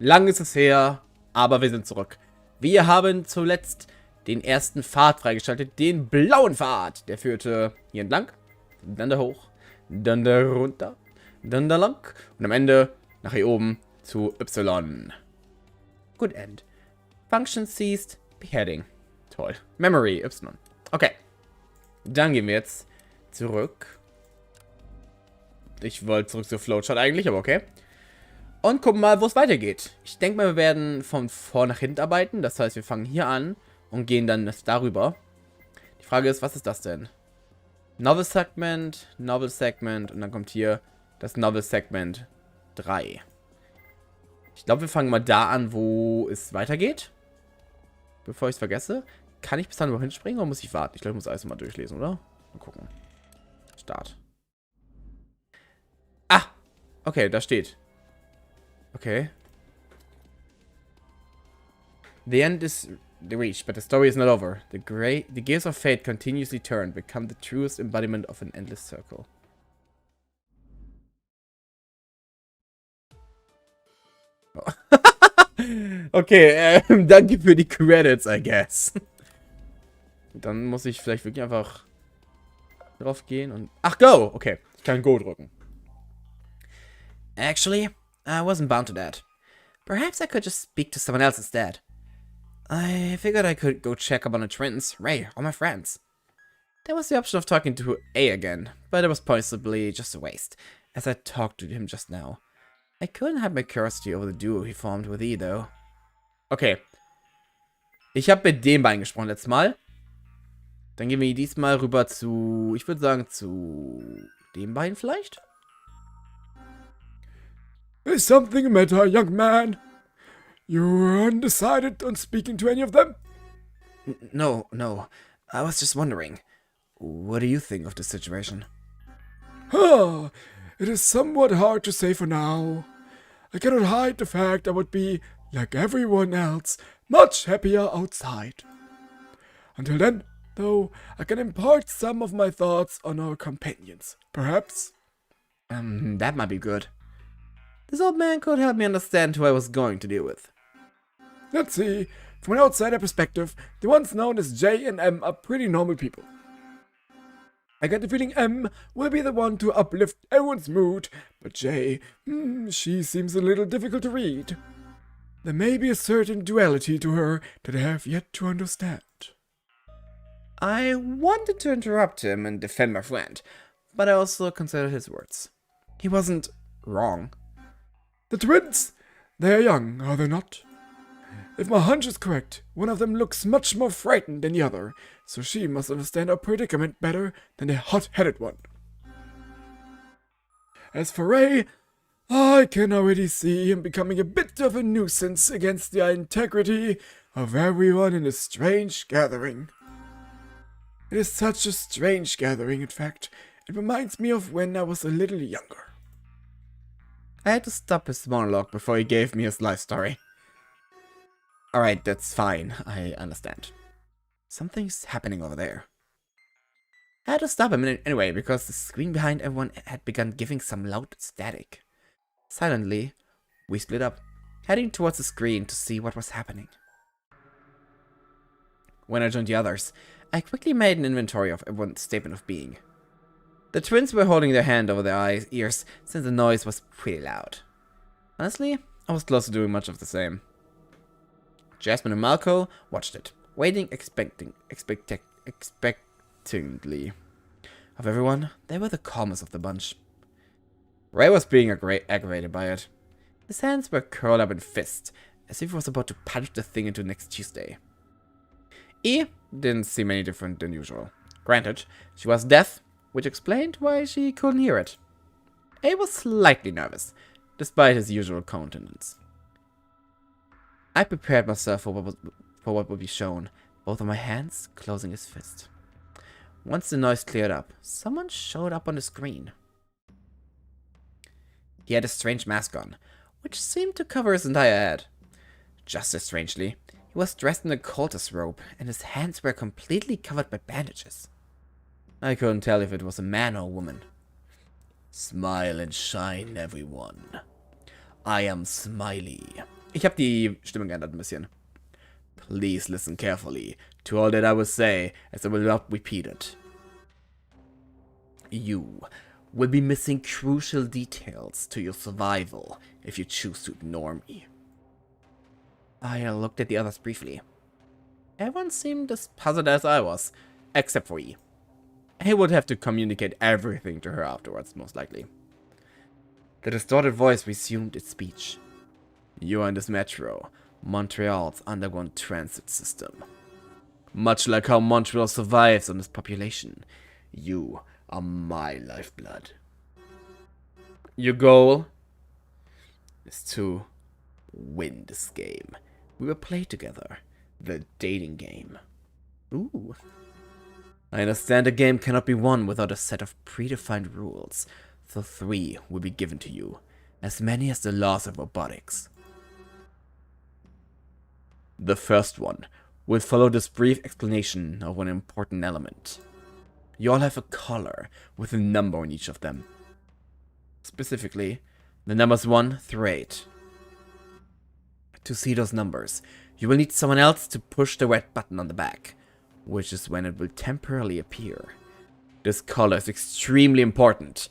Lang ist es her, aber wir sind zurück. Wir haben zuletzt den ersten Pfad freigeschaltet, den blauen Pfad. Der führte hier entlang, dann da hoch, dann da runter, dann da lang und am Ende nach hier oben zu Y. Good end. Function ceased, beheading. Toll. Memory, Y. Okay. Dann gehen wir jetzt zurück. Ich wollte zurück zur Flowchart eigentlich, aber okay. Und gucken mal, wo es weitergeht. Ich denke mal, wir werden von vor nach hinten arbeiten. Das heißt, wir fangen hier an und gehen dann darüber. Die Frage ist, was ist das denn? Novel Segment und dann kommt hier das Novel Segment 3. Ich glaube, wir fangen mal da an, wo es weitergeht. Bevor ich es vergesse. Kann ich bis dann überhaupt hinspringen oder muss ich warten? Ich glaube, ich muss alles mal durchlesen, oder? Mal gucken. Start. Ah! Okay, da steht. Okay. The end is reached, but the story is not over. The gears of fate continuously turn, become the truest embodiment of an endless circle. Oh. Okay, danke für die Credits, I guess. Dann muss ich vielleicht wirklich einfach drauf gehen und... Ach, Go! Okay, ich kann Go drücken. Actually, I wasn't bound to that. Perhaps I could just speak to someone else instead. I figured I could go check up on the twins, Ray, or my friends. There was the option of talking to A again, but it was possibly just a waste, as I talked to him just now. I couldn't have my curiosity over the duo he formed with E, though. Okay. Ich habe mit dem Bein gesprochen letztes Mal. Dann gehen wir diesmal rüber zu... Ich würde sagen, zu... dem Bein vielleicht? Is something the matter, young man? You're undecided on speaking to any of them? No. I was just wondering. What do you think of the situation? It is somewhat hard to say for now. I cannot hide the fact I would be, like everyone else, much happier outside. Until then, though, I can impart some of my thoughts on our companions. Perhaps? That might be good. This old man could help me understand who I was going to deal with. Let's see. From an outsider perspective, the ones known as J and M are pretty normal people. I get the feeling M will be the one to uplift everyone's mood, but J, she seems a little difficult to read. There may be a certain duality to her that I have yet to understand. I wanted to interrupt him and defend my friend, but I also considered his words. He wasn't wrong. The twins? They are young, are they not? If my hunch is correct, one of them looks much more frightened than the other, so she must understand our predicament better than the hot-headed one. As for Ray, I can already see him becoming a bit of a nuisance against the integrity of everyone in this strange gathering. It is such a strange gathering, in fact. It reminds me of when I was a little younger. I had to stop his monologue before he gave me his life story. Alright, that's fine. I understand. Something's happening over there. I had to stop him anyway, because the screen behind everyone had begun giving some loud static. Silently, we split up, heading towards the screen to see what was happening. When I joined the others, I quickly made an inventory of everyone's statement of being. The twins were holding their hand over their ears since the noise was pretty loud. Honestly, I was close to doing much of the same. Jasmine and Malco watched it, waiting expectantly. Of everyone, they were the calmest of the bunch. Ray was being aggravated by it. His hands were curled up in fists, as if he was about to punch the thing into next Tuesday. E didn't seem any different than usual. Granted, she was deaf, which explained why she couldn't hear it. A was slightly nervous, despite his usual countenance. I prepared myself for what would be shown, both of my hands closing his fist. Once the noise cleared up, someone showed up on the screen. He had a strange mask on, which seemed to cover his entire head. Just as strangely, he was dressed in a cultist robe, and his hands were completely covered by bandages. I couldn't tell if it was a man or a woman. Smile and shine, everyone. I am Smiley, Ich habe die Stimme geändert ein bisschen. Please listen carefully to all that I will say, as I will not repeat it. You will be missing crucial details to your survival if you choose to ignore me. I looked at the others briefly. Everyone seemed as puzzled as I was, except for E. He would have to communicate everything to her afterwards, most likely. The distorted voice resumed its speech. You are in this metro, Montreal's underground transit system. Much like how Montreal survives on its population, you are my lifeblood. Your goal is to win this game. We will play together. The dating game. Ooh. I understand a game cannot be won without a set of predefined rules, so 3 will be given to you, as many as the laws of robotics. The first one will follow this brief explanation of one important element. You all have a color with a number on each of them. Specifically, the numbers 1 through 8. To see those numbers, you will need someone else to push the red button on the back, which is when it will temporarily appear. This color is extremely important,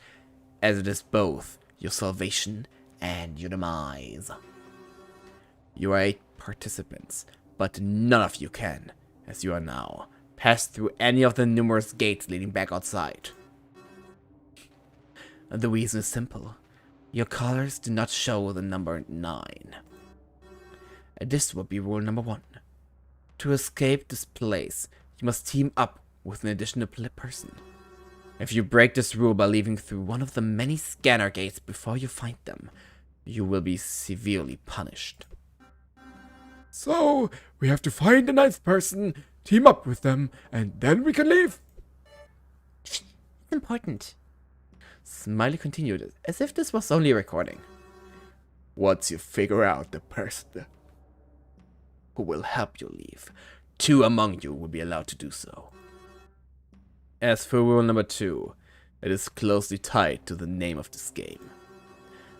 as it is both your salvation and your demise. You are 8 participants, but none of you can, as you are now, pass through any of the numerous gates leading back outside. And the reason is simple. Your colors do not show the number 9. This will be rule number 1. To escape this place, you must team up with an additional person. If you break this rule by leaving through one of the many scanner gates before you find them, you will be severely punished. So, we have to find the 9th person, team up with them, and then we can leave. It's important. Smiley continued, as if this was only a recording. Once you figure out the person who will help you leave, 2 among you will be allowed to do so. As for rule number 2, it is closely tied to the name of this game.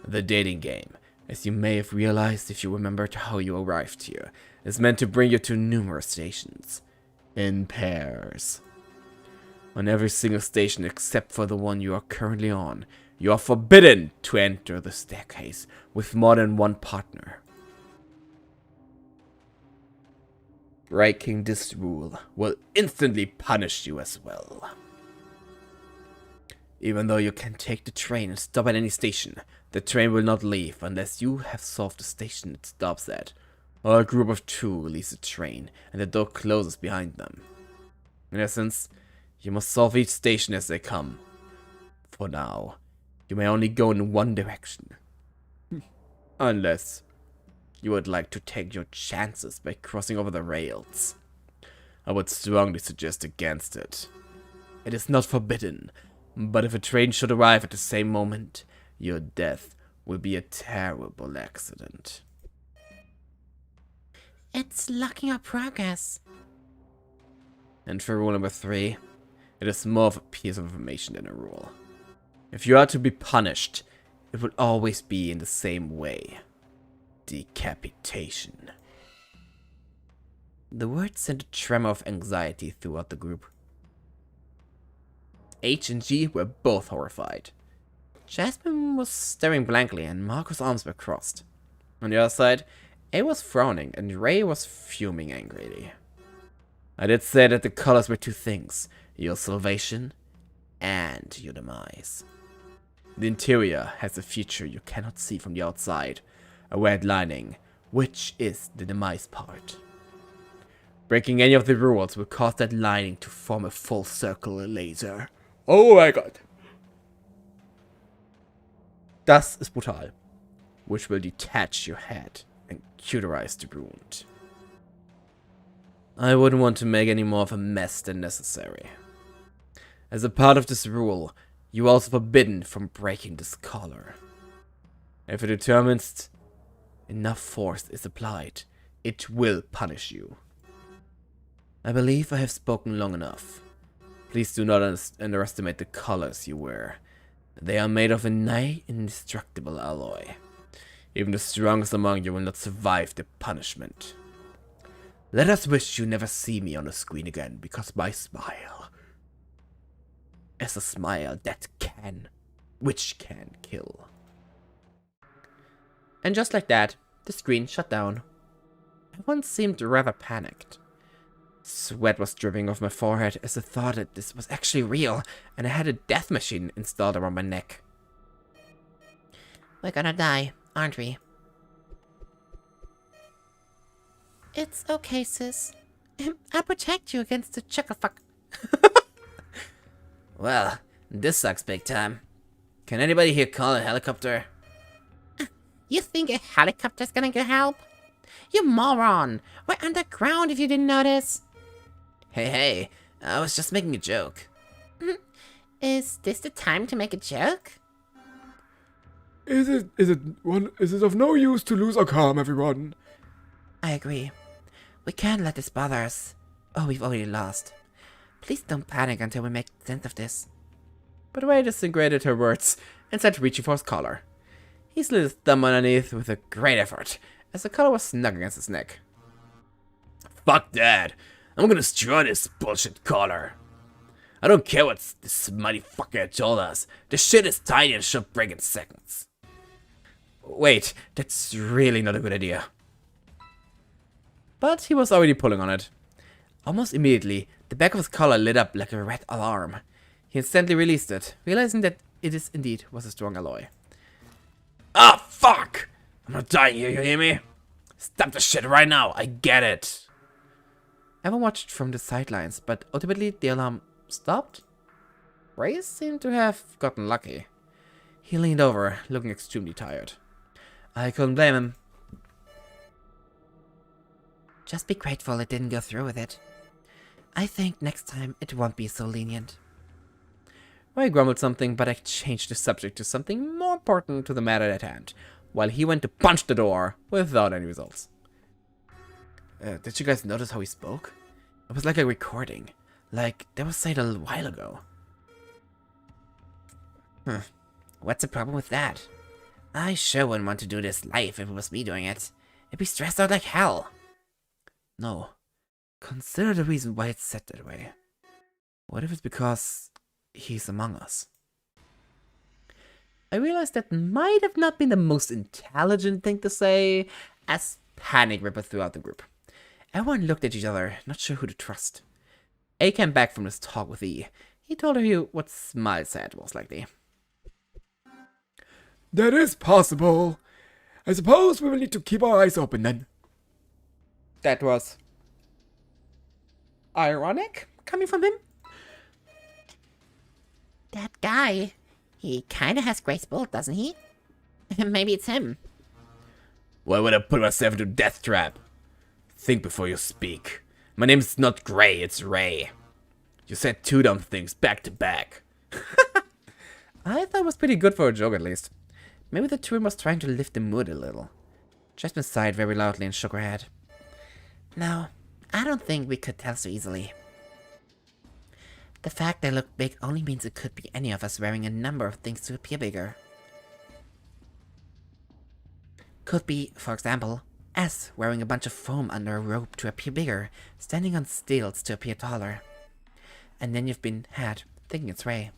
The dating game, as you may have realized if you remembered how you arrived here, is meant to bring you to numerous stations, in pairs. On every single station except for the one you are currently on, you are forbidden to enter the staircase with more than one partner. Breaking this rule will instantly punish you as well. Even though you can take the train and stop at any station, the train will not leave unless you have solved the station it stops at, or a group of 2 leaves the train and the door closes behind them. In essence, you must solve each station as they come. For now, you may only go in one direction. Unless you would like to take your chances by crossing over the rails. I would strongly suggest against it. It is not forbidden, but if a train should arrive at the same moment, your death will be a terrible accident. It's locking our progress. And for rule number 3, it is more of a piece of information than a rule. If you are to be punished, it will always be in the same way. Decapitation. The words sent a tremor of anxiety throughout the group. H and G were both horrified. Jasmine was staring blankly and Marco's arms were crossed. On the other side, A was frowning and Ray was fuming angrily. I did say that the colors were 2 things, your salvation and your demise. The interior has a feature you cannot see from the outside, a red lining, which is the demise part. Breaking any of the rules will cause that lining to form a full circle laser. Oh my god. Das ist brutal. Which will detach your head and cauterize the wound. I wouldn't want to make any more of a mess than necessary. As a part of this rule, you are also forbidden from breaking this collar. If it determines enough force is applied, it will punish you. I believe I have spoken long enough. Please do not underestimate the colors you wear. They are made of a nigh indestructible alloy. Even the strongest among you will not survive the punishment. Let us wish you never see me on the screen again, because my smile is a smile that which can kill. And just like that, the screen shut down. Everyone seemed rather panicked. Sweat was dripping off my forehead as I thought that this was actually real, and I had a death machine installed around my neck. We're gonna die, aren't we? It's okay, sis. I'll protect you against the chuckafuck. Well, this sucks big time. Can anybody here call a helicopter? You think a helicopter's gonna get help? You moron! We're underground if you didn't notice. Hey, I was just making a joke. Is this the time to make a joke? Is it of no use to lose our calm, everyone? I agree. We can't let this bother us. Oh, we've already lost. Please don't panic until we make sense of this. But Ray disintegrated her words and started reaching for his collar. He slid his thumb underneath with a great effort, as the collar was snug against his neck. Fuck that! I'm gonna destroy this bullshit collar. I don't care what this smutty fucker told us. The shit is tiny and should break in seconds. Wait, that's really not a good idea. But he was already pulling on it. Almost immediately, the back of his collar lit up like a red alarm. He instantly released it, realizing that it indeed was a strong alloy. Ah, fuck! I'm not dying here, you hear me? Stop the shit right now, I get it! Everyone watched from the sidelines, but ultimately the alarm stopped? Ray seemed to have gotten lucky. He leaned over, looking extremely tired. I couldn't blame him. Just be grateful it didn't go through with it. I think next time it won't be so lenient. Ray grumbled something, but I changed the subject to something more important to the matter at hand, while he went to punch the door without any results. Did you guys notice how he spoke? It was like a recording. Like, that was said a while ago. What's the problem with that? I sure wouldn't want to do this live if it was me doing it. I'd be stressed out like hell. No. Consider the reason why it's said that way. What if it's because he's among us? I realized that might have not been the most intelligent thing to say, as panic rippled throughout the group. Everyone looked at each other, not sure who to trust. A came back from his talk with E. He told her what Smile said was likely. That is possible. I suppose we will need to keep our eyes open then. That was ironic coming from him. That guy, he kinda has Grace Bolt, doesn't he? Maybe it's him. Why would I put myself into a death trap? Think before you speak. My name's not Gray, it's Ray. You said two dumb things back to back. I thought it was pretty good for a joke at least. Maybe the twin was trying to lift the mood a little. Jasmine sighed very loudly and shook her head. No, I don't think we could tell so easily. The fact they look big only means it could be any of us wearing a number of things to appear bigger. Could be, for example, us wearing a bunch of foam under a rope to appear bigger, standing on stilts to appear taller. And then you've been had, thinking it's Ray.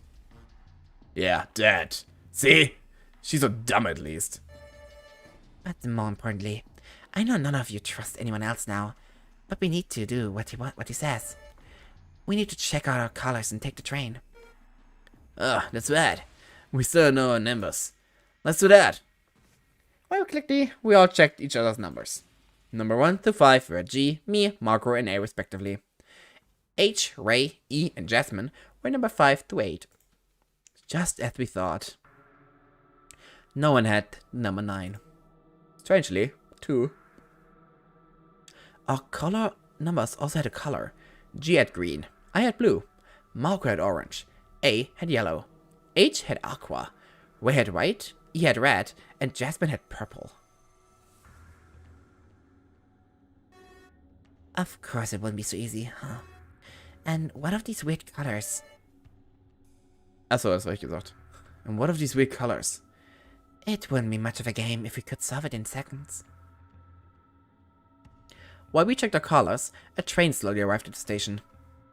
Yeah, that. See? She's so dumb at least. But more importantly, I know none of you trust anyone else now, but we need to do what he says. We need to check out our colors and take the train. Oh, that's bad. We still know our numbers. Let's do that. Well, quickly, we all checked each other's numbers. Number 1 to 5 were G, me, Marco, and A respectively. H, Ray, E, and Jasmine were number 5 to 8. Just as we thought. No one had number 9. Strangely, 2. Our color numbers also had a color. G had green, I had blue, Marco had orange, A had yellow, H had aqua, Ray had white, E had red, and Jasmine had purple. Of course it wouldn't be so easy, huh? And what of these weird colors? Achso, das habe ich gesagt. And what of these weird colors? It wouldn't be much of a game if we could solve it in seconds. While we checked our collars, a train slowly arrived at the station.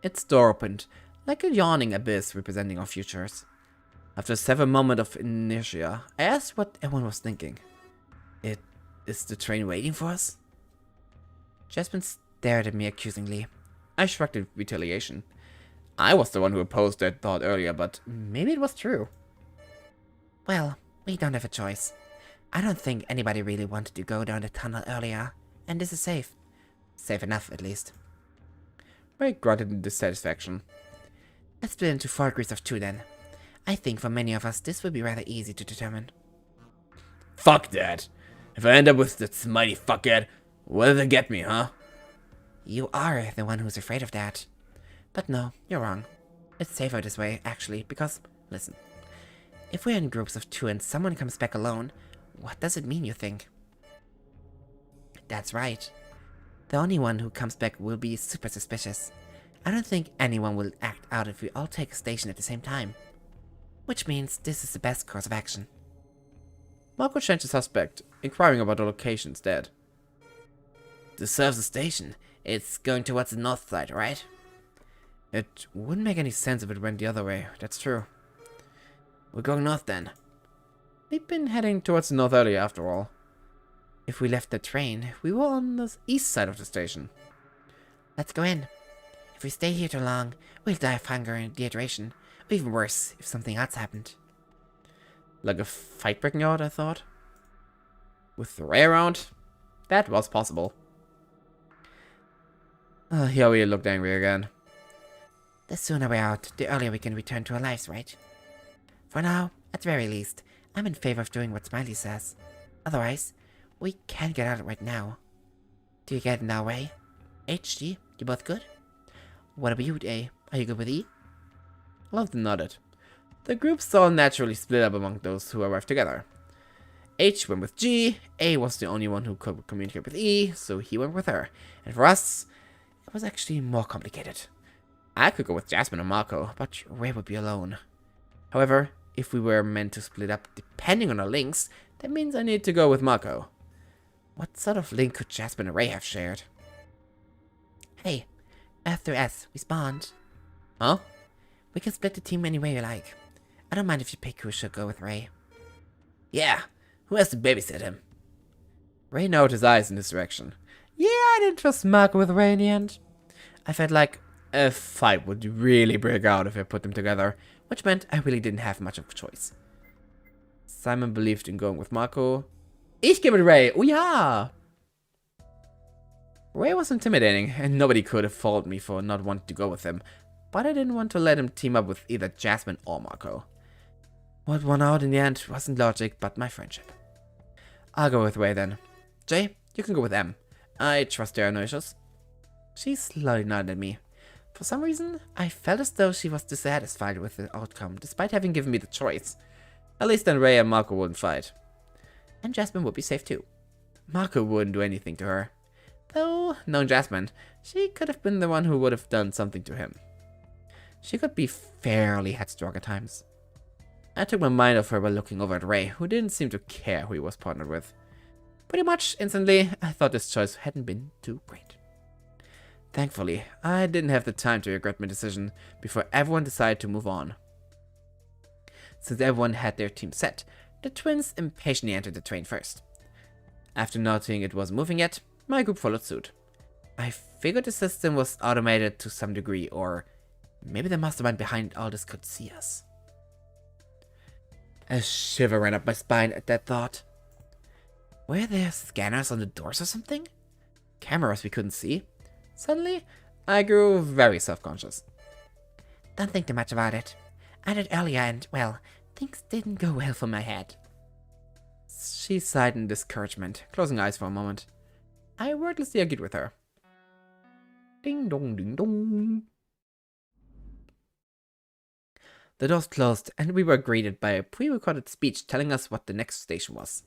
Its door opened, like a yawning abyss representing our futures. After several moments of inertia, I asked what everyone was thinking. Is the train waiting for us? Jasmine stared at me accusingly. I shrugged in retaliation. I was the one who opposed that thought earlier, but maybe it was true. Well, we don't have a choice. I don't think anybody really wanted to go down the tunnel earlier, and this is safe. Safe enough, at least. Ray grunted in dissatisfaction. Let's split into 4 groups of 2 then. I think for many of us this will be rather easy to determine. Fuck that. If I end up with that mighty fuckhead, will they get me, huh? You are the one who's afraid of that. But no, you're wrong. It's safer this way, actually, because, listen. If we're in groups of 2 and someone comes back alone, what does it mean, you think? That's right. The only one who comes back will be super suspicious. I don't think anyone will act out if we all take a station at the same time. Which means this is the best course of action. Marco changed the suspect, inquiring about the location instead. This serves the station. It's going towards the north side, right? It wouldn't make any sense if it went the other way, that's true. We're going north then. We've been heading towards the north earlier after all. If we left the train, we were on the east side of the station. Let's go in. If we stay here too long, we'll die of hunger and dehydration. Or even worse, if something else happened. Like a fight breaking out, I thought. With Ray around, that was possible. Here we looked angry again. The sooner we're out, the earlier we can return to our lives, right? For now, at the very least, I'm in favor of doing what Smiley says. Otherwise, we can't get out right now. Do you get in our way? HG, you both good? What about you, A? Are you good with E? Lofton nodded. The groups all naturally split up among those who arrived together. H went with G, A was the only one who could communicate with E, so he went with her. And for us, it was actually more complicated. I could go with Jasmine or Marco, but Ray would be alone. However, if we were meant to split up depending on our links, that means I need to go with Marco. What sort of link could Jasmine and Ray have shared? Hey, F through S, respond. Huh? We can split the team any way you like. I don't mind if you pick who should go with Ray. Yeah, who has to babysit him? Ray narrowed his eyes in this direction. Yeah, I didn't trust Marco with Ray in the end. I felt like a fight would really break out if I put them together, which meant I really didn't have much of a choice. Simon believed in going with Marco. Ich gehe mit Ray, oh ja! Ray was intimidating, and nobody could have faulted me for not wanting to go with him, but I didn't want to let him team up with either Jasmine or Marco. What won out in the end wasn't logic, but my friendship. I'll go with Ray then. Jay, you can go with M. I trust there are no issues. She slowly nodded at me. For some reason, I felt as though she was dissatisfied with the outcome, despite having given me the choice. At least then Ray and Marco wouldn't fight. And Jasmine would be safe too. Marco wouldn't do anything to her. Though, knowing Jasmine, she could have been the one who would have done something to him. She could be fairly headstrong at times. I took my mind off her by looking over at Ray, who didn't seem to care who he was partnered with. Pretty much instantly, I thought this choice hadn't been too great. Thankfully, I didn't have the time to regret my decision before everyone decided to move on. Since everyone had their team set, the twins impatiently entered the train first. After noting it wasn't moving yet, my group followed suit. I figured the system was automated to some degree, or maybe the mastermind behind all this could see us. A shiver ran up my spine at that thought. Were there scanners on the doors or something? Cameras we couldn't see? Suddenly, I grew very self-conscious. Don't think too much about it. I did earlier and, well, things didn't go well for my head. She sighed in discouragement, closing eyes for a moment. I wordlessly agreed with her. Ding dong ding dong. The doors closed, and we were greeted by a pre-recorded speech telling us what the next station was.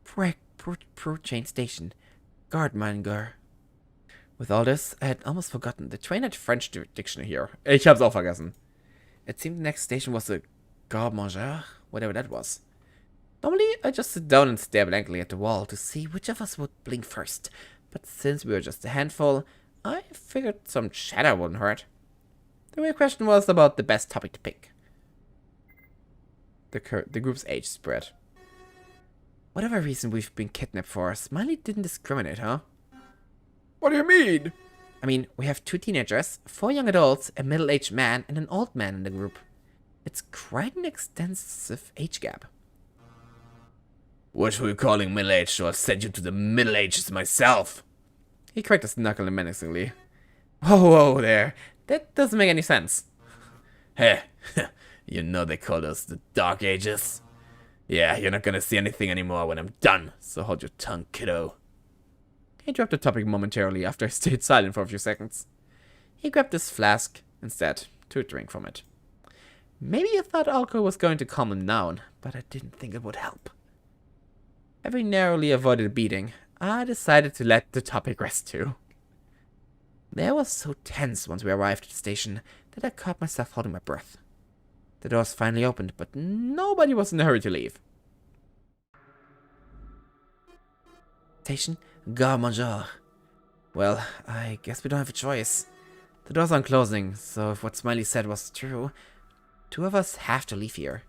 Pro-chain station. Gardmanger. With all this, I had almost forgotten. The train had French dictionary here. Ich hab's auch vergessen. It seemed the next station was a Gardmanger, whatever that was. Normally, I just sit down and stare blankly at the wall to see which of us would blink first. But since we were just a handful, I figured some chatter wouldn't hurt. The real question was about the best topic to pick. The group's age spread. Whatever reason we've been kidnapped for, Smiley didn't discriminate, huh? What do you mean? I mean, we have 2 teenagers, 4 young adults, a middle-aged man, and an old man in the group. It's quite an extensive age gap. What were you calling middle-aged, or I'll send you to the Middle Ages myself? He cracked his knuckle menacingly. Whoa there. That doesn't make any sense. Heh, you know they called us the Dark Ages. Yeah, you're not gonna see anything anymore when I'm done, so hold your tongue, kiddo. He dropped the topic momentarily after I stayed silent for a few seconds. He grabbed his flask instead to drink from it. Maybe I thought alcohol was going to calm him down, but I didn't think it would help. Having narrowly avoided a beating, I decided to let the topic rest too. The air was so tense once we arrived at the station that I caught myself holding my breath. The doors finally opened, but nobody was in a hurry to leave. Station? Gare Manger. Well, I guess we don't have a choice. The doors aren't closing, so if what Smiley said was true, 2 of us have to leave here.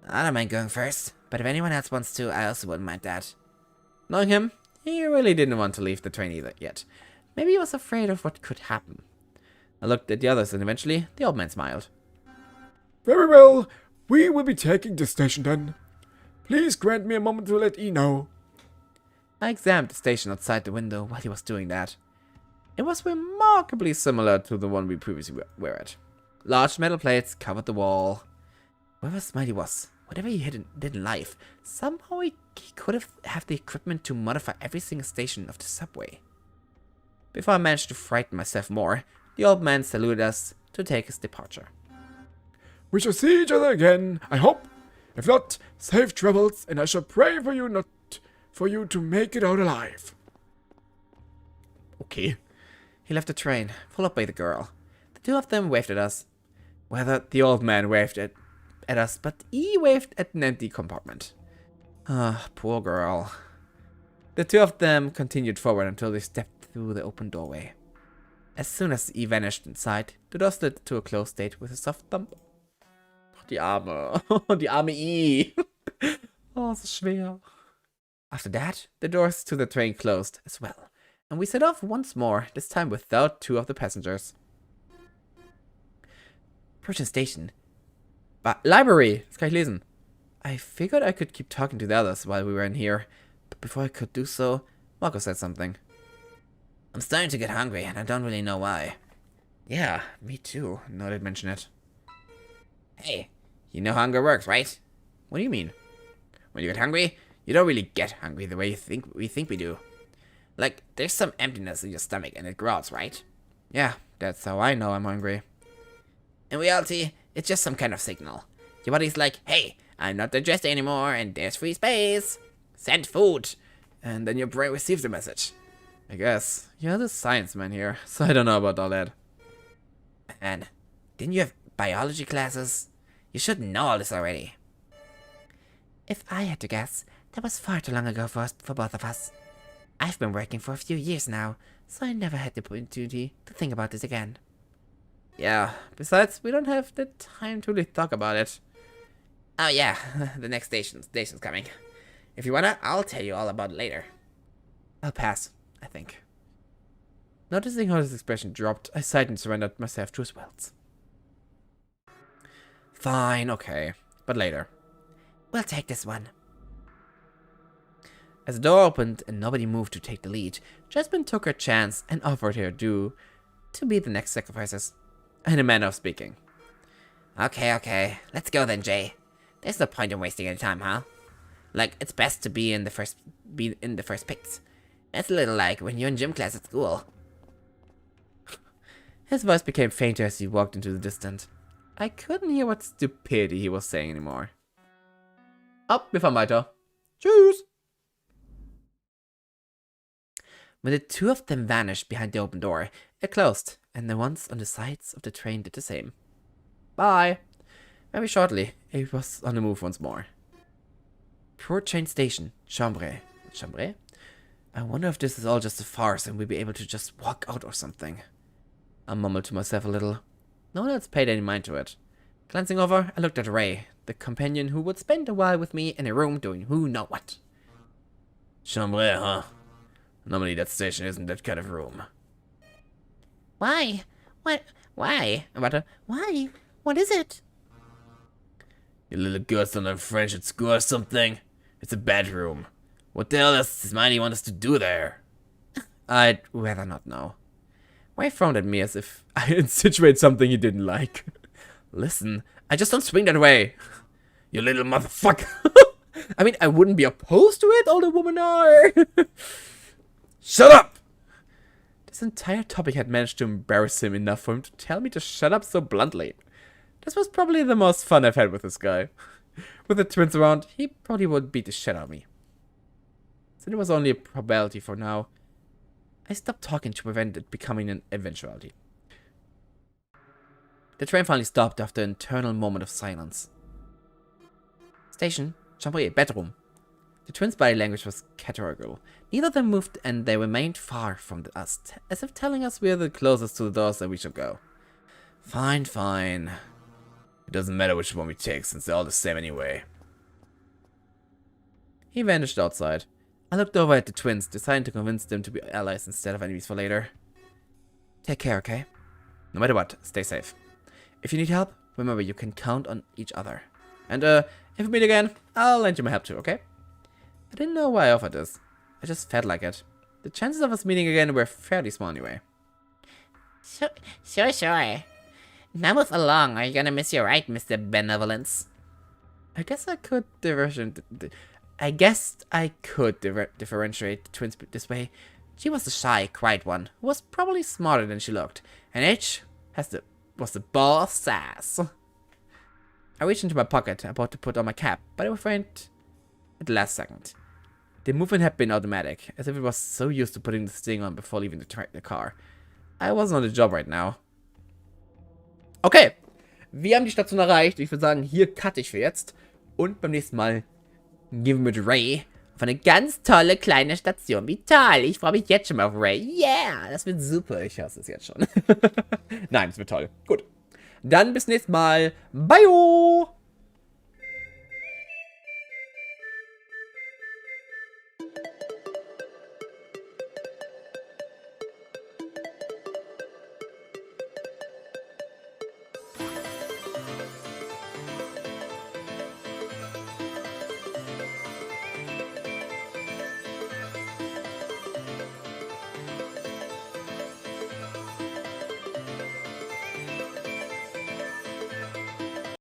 I don't mind going first, but if anyone else wants to, I also wouldn't mind that. Knowing him, he really didn't want to leave the train either yet. Maybe he was afraid of what could happen. I looked at the others and eventually the old man smiled. Very well, we will be taking the station then. Please grant me a moment to let E know. I examined the station outside the window while he was doing that. It was remarkably similar to the one we previously were at. Large metal plates covered the wall. Wherever Smiley was, whatever he did in life, somehow he could have the equipment to modify every single station of the subway. Before I managed to frighten myself more, the old man saluted us to take his departure. We shall see each other again, I hope. If not, safe travels, and I shall pray for you to make it out alive. Okay. He left the train, followed by the girl. The 2 of them waved at us. Whether the old man waved at us, but he waved at an empty compartment. Ah, poor girl. The 2 of them continued forward until they stepped through the open doorway. As soon as E vanished inside, the door slid to a closed state with a soft thump. Die Arme. Die arme E. Oh, so schwer. After that, the doors to the train closed as well, and we set off once more, this time without 2 of the passengers. Approaching station. Library! Das kann ich lesen. I figured I could keep talking to the others while we were in here, but before I could do so, Marco said something. I'm starting to get hungry, and I don't really know why. Yeah, me too, now that I mention it. Hey, you know how hunger works, right? What do you mean? When you get hungry, you don't really get hungry the way we think we do. Like, there's some emptiness in your stomach and it growls, right? Yeah, that's how I know I'm hungry. In reality, it's just some kind of signal. Your body's like, hey, I'm not digesting anymore and there's free space. Send food. And then your brain receives the message. I guess. You're the science man here, so I don't know about all that. Man, didn't you have biology classes? You should know all this already. If I had to guess, that was far too long ago for both of us. I've been working for a few years now, so I never had the opportunity to think about this again. Yeah, besides, we don't have the time to really talk about it. Oh yeah, the next station's coming. If you wanna, I'll tell you all about it later. I'll pass, I think. Noticing how his expression dropped, I sighed and surrendered myself to his words. Fine, okay, but later. We'll take this one. As the door opened and nobody moved to take the lead, Jasmine took her chance and offered her due to be the next sacrifices. In a manner of speaking. Okay, let's go then, Jay. There's no point in wasting any time, huh? Like, it's best to be in the first picks. It's a little like when you're in gym class at school. His voice became fainter as he walked into the distance. I couldn't hear what stupidity he was saying anymore. Up, wir fahren weiter. Tschüss! When the 2 of them vanished behind the open door, it closed, and the ones on the sides of the train did the same. Bye! Very shortly, it was on the move once more. Port Chain Station. Chambre. Chambre? I wonder if this is all just a farce and we'll be able to just walk out or something. I mumbled to myself a little. No one else paid any mind to it. Glancing over, I looked at Ray, the companion who would spend a while with me in a room doing who know what. Chambre, huh? Normally that station isn't that kind of room. Why? What? Why? Why? What is it? You little girls don't learn French at school or something? It's a bedroom. What the hell does Smiley want us to do there? I'd rather not know. Ray frowned at me as if I insinuated something he didn't like. Listen, I just don't swing that way. You little motherfucker. I mean, I wouldn't be opposed to it, older women are. Shut up! This entire topic had managed to embarrass him enough for him to tell me to shut up so bluntly. This was probably the most fun I've had with this guy. With the twins around, he probably would beat the shit out of me. Since it was only a probability for now, I stopped talking to prevent it becoming an eventuality. The train finally stopped after an eternal moment of silence. Station, chambre, bedroom. The twins' body language was categorical. Neither of them moved and they remained far from us, as if telling us we are the closest to the doors that we should go. Fine, fine. It doesn't matter which one we take since they're all the same anyway. He vanished outside. I looked over at the twins, deciding to convince them to be allies instead of enemies for later. Take care, okay? No matter what, stay safe. If you need help, remember you can count on each other. And if we meet again, I'll lend you my help too, okay? I didn't know why I offered this. I just felt like it. The chances of us meeting again were fairly small anyway. Sure. Now move along, or you're gonna miss your ride, Mr. Benevolence. I guess I could differentiate the twins this way. She was the shy, quiet one, who was probably smarter than she looked, and H was the boss sass. I reached into my pocket, about to put on my cap, but I refrained at the last second. The movement had been automatic, as if it was so used to putting this thing on before leaving the car. I wasn't on the job right now. Okay, wir haben die Station erreicht. Ich würde sagen, hier cutte ich für jetzt. Und beim nächsten Mal gehen wir mit Ray auf eine ganz tolle kleine Station. Wie toll, ich freue mich jetzt schon mal auf Ray. Yeah, das wird super. Ich hasse es jetzt schon. Nein, das wird toll. Gut, dann bis nächstes Mal. Bye!